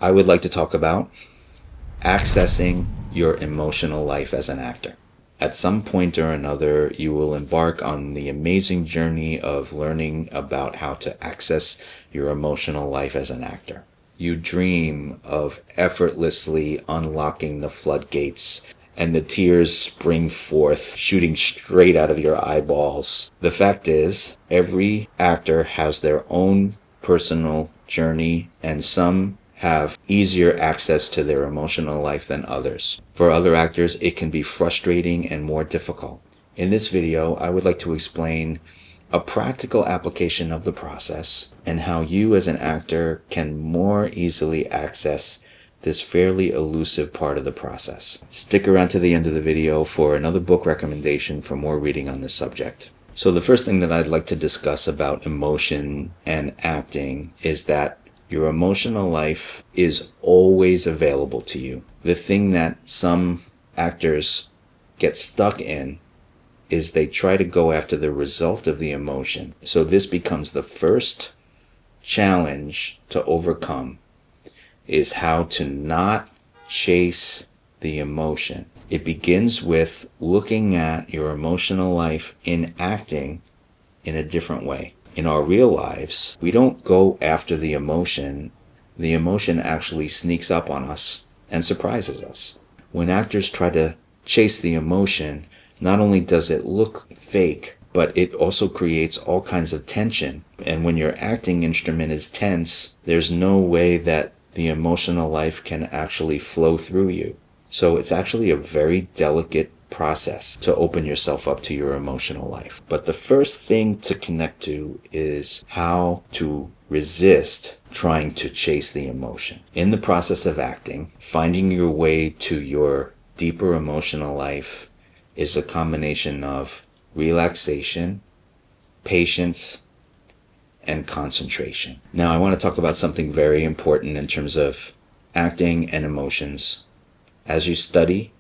I would like to talk about accessing your emotional life as an actor. At some point or another, you will embark on the amazing journey of learning about how to access your emotional life as an actor. You dream of effortlessly unlocking the floodgates and the tears spring forth, shooting straight out of your eyeballs. The fact is, every actor has their own personal journey, and some have easier access to their emotional life than others. For other actors, it can be frustrating and more difficult. In this video, I would like to explain a practical application of the process and how you as an actor can more easily access this fairly elusive part of the process. Stick around to the end of the video for another book recommendation for more reading on this subject. So the first thing that I'd like to discuss about emotion and acting is that your emotional life is always available to you. The thing that some actors get stuck in is they try to go after the result of the emotion. So this becomes the first challenge to overcome, is how to not chase the emotion. It begins with looking at your emotional life in acting in a different way. In our real lives, we don't go after the emotion. The emotion actually sneaks up on us and surprises us. When actors try to chase the emotion, not only does it look fake, but it also creates all kinds of tension. And when your acting instrument is tense, there's no way that the emotional life can actually flow through you. So it's actually a very delicate process to open yourself up to your emotional life. But the first thing to connect to is how to resist trying to chase the emotion. In the process of acting, finding your way to your deeper emotional life is a combination of relaxation, patience, and concentration. Now, I want to talk about something very important in terms of acting and emotions. As you study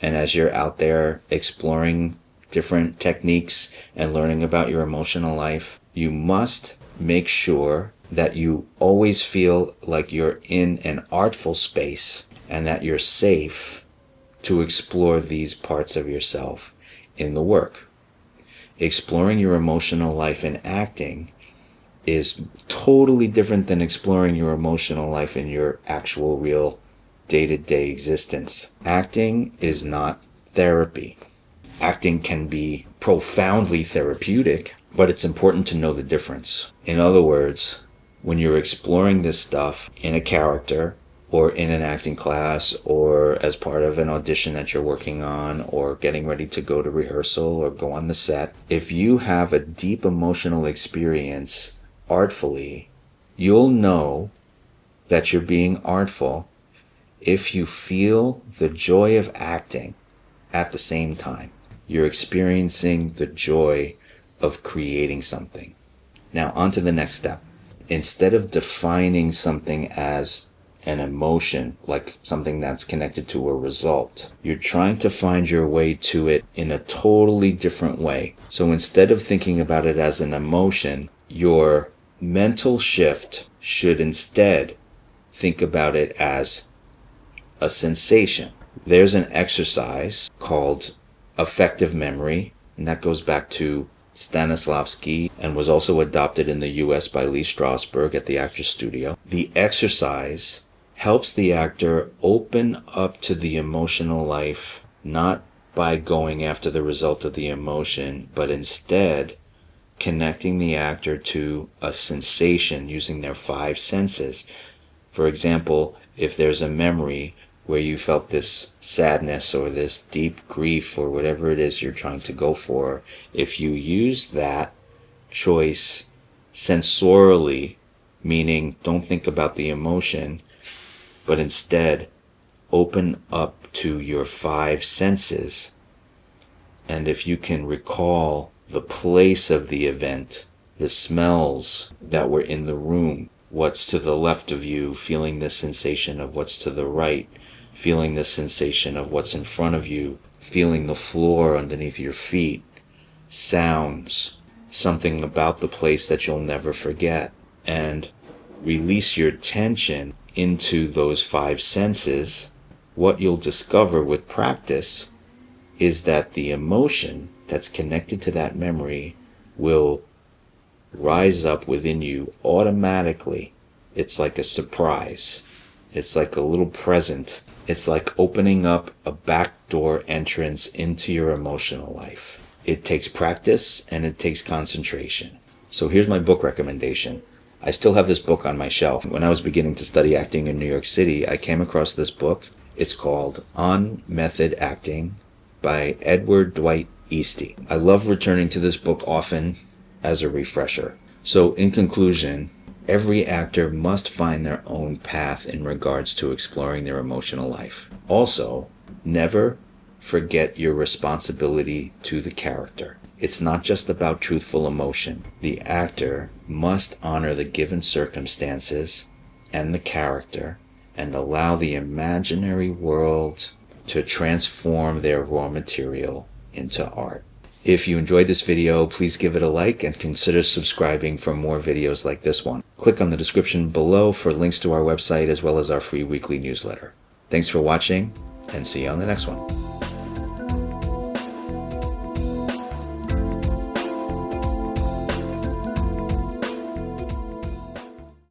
and as you're out there exploring different techniques and learning about your emotional life, you must make sure that you always feel like you're in an artful space and that you're safe to explore these parts of yourself in the work. Exploring your emotional life in acting is totally different than exploring your emotional life in your actual real day-to-day existence. Acting is not therapy. Acting can be profoundly therapeutic, but it's important to know the difference. In other words, when you're exploring this stuff in a character or in an acting class or as part of an audition that you're working on or getting ready to go to rehearsal or go on the set, if you have a deep emotional experience artfully, you'll know that you're being artful if you feel the joy of acting at the same time. You're experiencing the joy of creating something. Now, on to the next step. Instead of defining something as an emotion, like something that's connected to a result, you're trying to find your way to it in a totally different way. So instead of thinking about it as an emotion, your mental shift should instead think about it as a sensation. There's an exercise called affective memory, and that goes back to Stanislavski and was also adopted in the US by Lee Strasberg at the Actors Studio. The exercise helps the actor open up to the emotional life, not by going after the result of the emotion, but instead connecting the actor to a sensation using their five senses. For example, if there's a memory where you felt this sadness or this deep grief or whatever it is you're trying to go for, if you use that choice sensorially, meaning don't think about the emotion, but instead open up to your five senses, and if you can recall the place of the event, the smells that were in the room, what's to the left of you, feeling the sensation of what's to the right, feeling the sensation of what's in front of you, feeling the floor underneath your feet, sounds, something about the place that you'll never forget, and release your tension into those five senses, what you'll discover with practice is that the emotion that's connected to that memory will rise up within you automatically. It's like a surprise. It's like a little present. It's like opening up a backdoor entrance into your emotional life. It takes practice and it takes concentration. So here's my book recommendation. I still have this book on my shelf. When I was beginning to study acting in New York City, I came across this book. It's called On Method Acting by Edward Dwight Easty. I love returning to this book often as a refresher. So in conclusion, every actor must find their own path in regards to exploring their emotional life. Also, never forget your responsibility to the character. It's not just about truthful emotion. The actor must honor the given circumstances and the character and allow the imaginary world to transform their raw material into art. If you enjoyed this video, please give it a like and consider subscribing for more videos like this one. Click on the description below for links to our website as well as our free weekly newsletter. Thanks for watching, and see you on the next one.